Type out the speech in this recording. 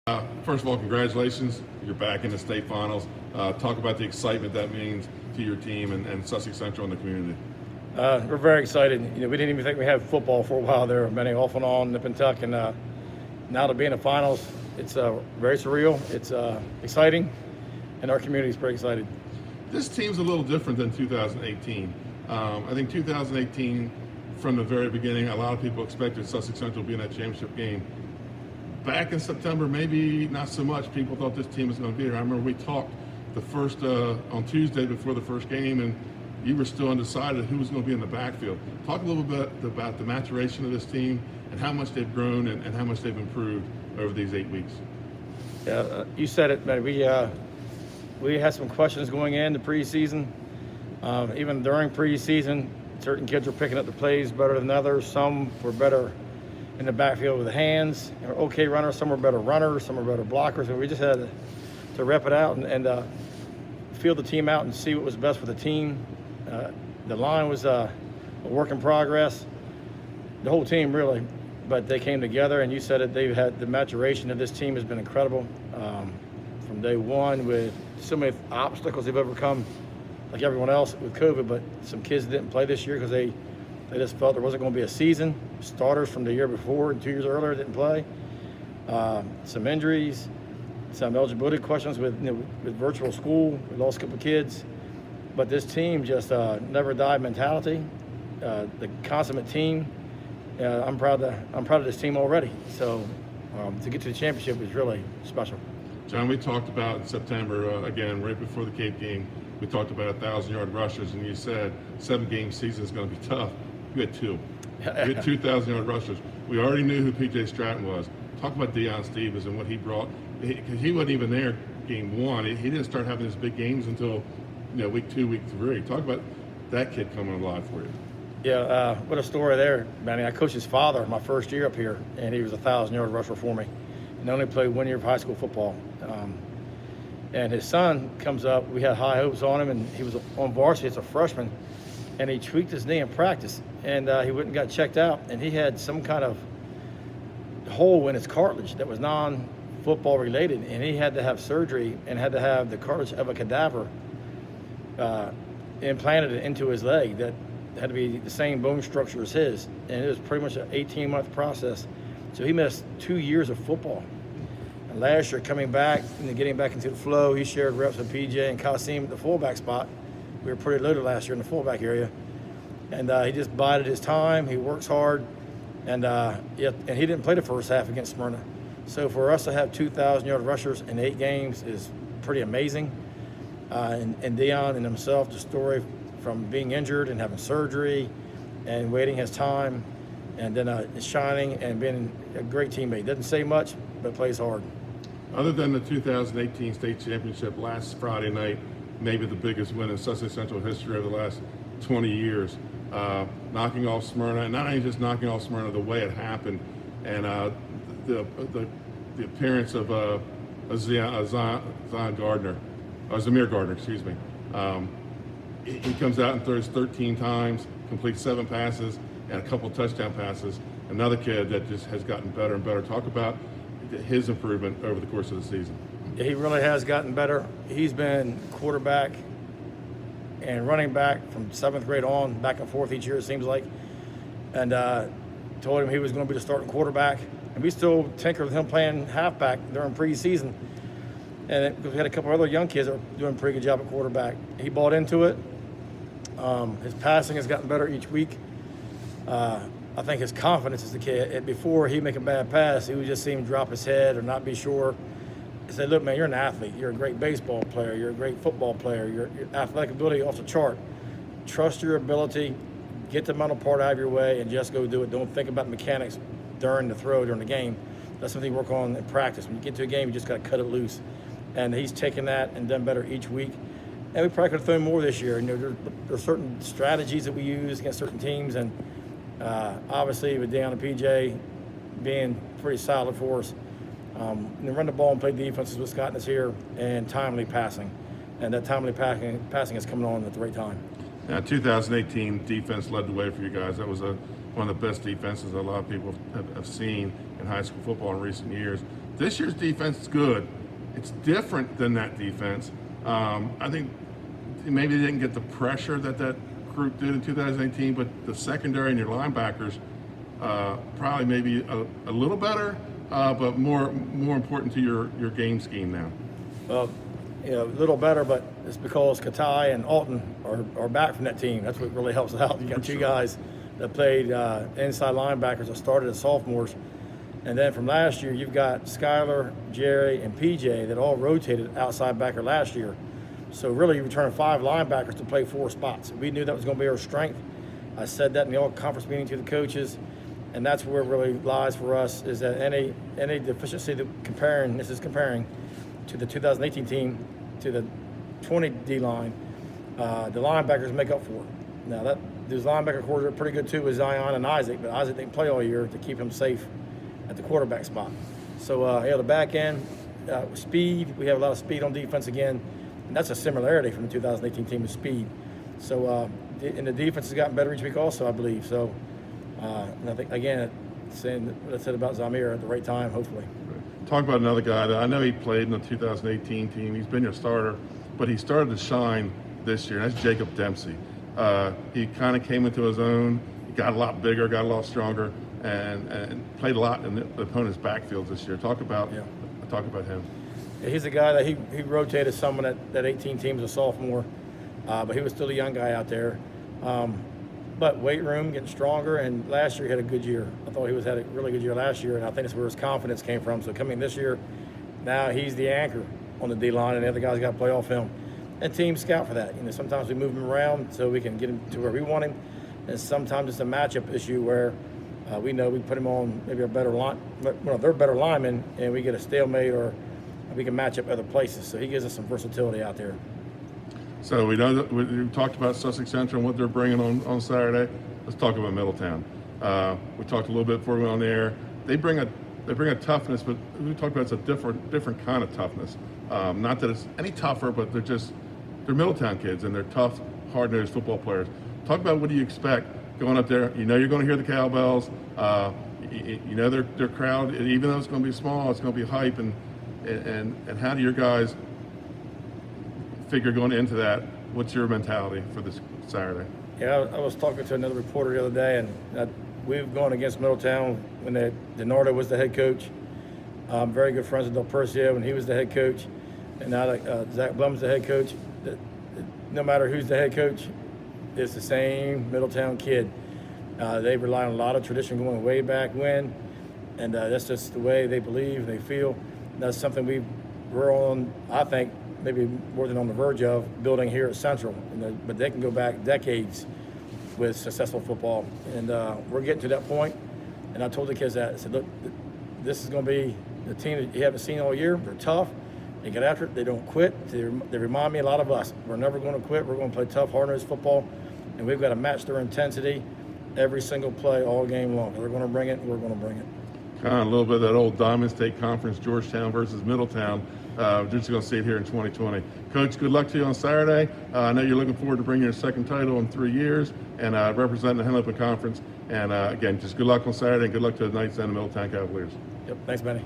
First of all, congratulations. You're back in the state finals. Talk about the excitement that means to your team and Sussex Central and the community. We're very excited. We didn't even think we had football for a while there, many off and on, nip and tuck, and now to be in the finals, it's very surreal. It's exciting, and our community is pretty excited. This team's a little different than 2018. I think 2018, from the very beginning, a lot of people expected Sussex Central to be in that championship game. Back in September, maybe not so much. People thought this team was going to be here. I remember we talked the first on Tuesday before the first game, and you were still undecided who was going to be in the backfield. Talk a little bit about the maturation of this team and how much they've grown and how much they've improved over these 8 weeks. Yeah, you said it, man. We had some questions going in the preseason. Even during preseason, certain kids were picking up the plays better than others. Some were better in the backfield with the hands. They were okay runners. Some were better runners. Some were better blockers. And we just had to rep it out and feel the team out and see what was best for the team. The line was a work in progress. The whole team really, but they came together. And you said it. They've had the maturation of this team has been incredible from day one with so many obstacles they've overcome, like everyone else with COVID. But some kids didn't play this year because they just felt there wasn't going to be a season. Starters from the year before and 2 years earlier didn't play. Some injuries, some eligibility questions with virtual school. We lost a couple of kids. But this team just never die mentality. The consummate team. I'm proud of this team already. So to get to the championship is really special. John, we talked about in September, again, right before the Cape game, we talked about 1,000-yard rushers, and you said 7-game season is going to be tough. You had two. You had 2,000-yard rushers. We already knew who P.J. Stratton was. Talk about Dion Stevens and what he brought. Because he wasn't even there game one. He didn't start having his big games until week 2, week 3. Talk about that kid coming alive for you. Yeah, what a story there, Manny. I coached his father my first year up here, and he was a 1,000-yard rusher for me. And only played 1 year of high school football. And his son comes up. We had high hopes on him, and he was on varsity as a freshman. And he tweaked his knee in practice, and he went and got checked out. And he had some kind of hole in his cartilage that was non-football related, and he had to have surgery and had to have the cartilage of a cadaver implanted into his leg that had to be the same bone structure as his. And it was pretty much an 18-month process. So he missed 2 years of football. And last year, coming back and getting back into the flow, he shared reps with PJ and Kasim at the fullback spot. We were pretty loaded last year in the fullback area. And he just bided his time. He works hard. And he didn't play the first half against Smyrna. So for us to have 2,000-yard rushers in 8 games is pretty amazing. And Dion and himself, the story from being injured and having surgery and waiting his time and then shining and being a great teammate. Doesn't say much, but plays hard. Other than the 2018 state championship last Friday night, maybe the biggest win in Sussex Central history over the last 20 years, knocking off Smyrna, and not only just knocking off Smyrna, the way it happened, and the appearance of Zamir Gardner, excuse me. He comes out and throws 13 times, completes 7 passes, and a couple touchdown passes. Another kid that just has gotten better and better. Talk about his improvement over the course of the season. Yeah, he really has gotten better. He's been quarterback and running back from 7th grade on, back and forth each year, it seems like. And told him he was going to be the starting quarterback. And we still tinkered with him playing halfback during preseason. And we had a couple other young kids that were doing a pretty good job at quarterback. He bought into it. His passing has gotten better each week. I think his confidence is the key. Before he'd make a bad pass, he would just see him drop his head or not be sure. I said, look, man, you're an athlete. You're a great baseball player. You're a great football player. Your athletic ability off the chart. Trust your ability. Get the mental part out of your way and just go do it. Don't think about mechanics during the throw, during the game. That's something you work on in practice. When you get to a game, you just got to cut it loose. And he's taken that and done better each week. And we probably could have thrown more this year. There's certain strategies that we use against certain teams. And obviously with Dion and PJ being pretty solid for us, run the ball and play defense is what's gotten us here, and timely passing. And that timely passing is coming on at the right time. Now, 2018 defense led the way for you guys. That was one of the best defenses a lot of people have seen in high school football in recent years. This year's defense is good. It's different than that defense. I think maybe they didn't get the pressure that group did in 2018, but the secondary and your linebackers probably maybe a little better, but more important to your game scheme now. Well, a little better, but it's because Katai and Alton are back from that team. That's what really helps out. You got two guys that played inside linebackers that started as sophomores. And then from last year, you've got Skyler, Jerry, and PJ that all rotated outside backer last year. So really, you return 5 linebackers to play 4 spots. We knew that was going to be our strength. I said that in the all-conference meeting to the coaches, and that's where it really lies for us, is that any deficiency that comparing to the 2018 team, to the 20 D-line, the linebackers make up for it. Now, those linebacker cores are pretty good too with Zion and Isaac, but Isaac didn't play all year to keep him safe at the quarterback spot. So, the back end, speed, we have a lot of speed on defense again, and that's a similarity from the 2018 team with speed. So, and the defense has gotten better each week also, I believe. So, and I think, again, saying what I said about Zamir at the right time, hopefully. Talk about another guy that I know he played in the 2018 team. He's been your starter, but he started to shine this year, and that's Jacob Dempsey. He kind of came into his own. He got a lot bigger, got a lot stronger, and played a lot in the opponent's backfields this year. Talk about him. Yeah, he's a guy that he rotated someone that 18 team as a sophomore, but he was still a young guy out there. But weight room, getting stronger, and last year he had a good year. I thought he had a really good year last year, and I think that's where his confidence came from. So coming this year, now he's the anchor on the D-line, and the other guys got to play off him. And teams scout for that. Sometimes we move him around so we can get him to where we want him, and sometimes it's a matchup issue where we know we put him on maybe a better line, they're better linemen, and we get a stalemate, or we can match up other places. So he gives us some versatility out there. So we know that we talked about Sussex Central and what they're bringing on Saturday. Let's talk about Middletown. We talked a little bit before we went on the air. They bring a toughness, but we talked about it's a different kind of toughness. Not that it's any tougher, but they're Middletown kids, and they're tough, hard-nosed football players. Talk about what do you expect going up there. You know you're going to hear the cowbells. You know their crowd, even though it's going to be small, it's going to be hype. And how do your guys figure going into that? What's your mentality for this Saturday? Yeah, I was talking to another reporter the other day, and we've gone against Middletown when DiNardo was the head coach. I'm very good friends with Del Percio when he was the head coach, and now Zach Blum's the head coach. No matter who's the head coach, it's the same Middletown kid. They rely on a lot of tradition going way back when, and that's just the way they believe, they feel. That's something we're on, I think, maybe more than on the verge of building here at Central. But they can go back decades with successful football. And we're getting to that point. And I told the kids that. I said, look, this is going to be the team that you haven't seen all year. They're tough. They get after it. They don't quit. They remind me a lot of us. We're never going to quit. We're going to play tough, hard-nosed football. And we've got to match their intensity every single play all game long. They're going to bring it. We're going to bring it. Kind of a little bit of that old Diamond State Conference, Georgetown versus Middletown. Just going to see it here in 2020. Coach, good luck to you on Saturday. I know you're looking forward to bringing your second title in 3 years and representing the Henley Conference. And again, just good luck on Saturday and good luck to the Knights and the Middletown Cavaliers. Yep, thanks, Benny.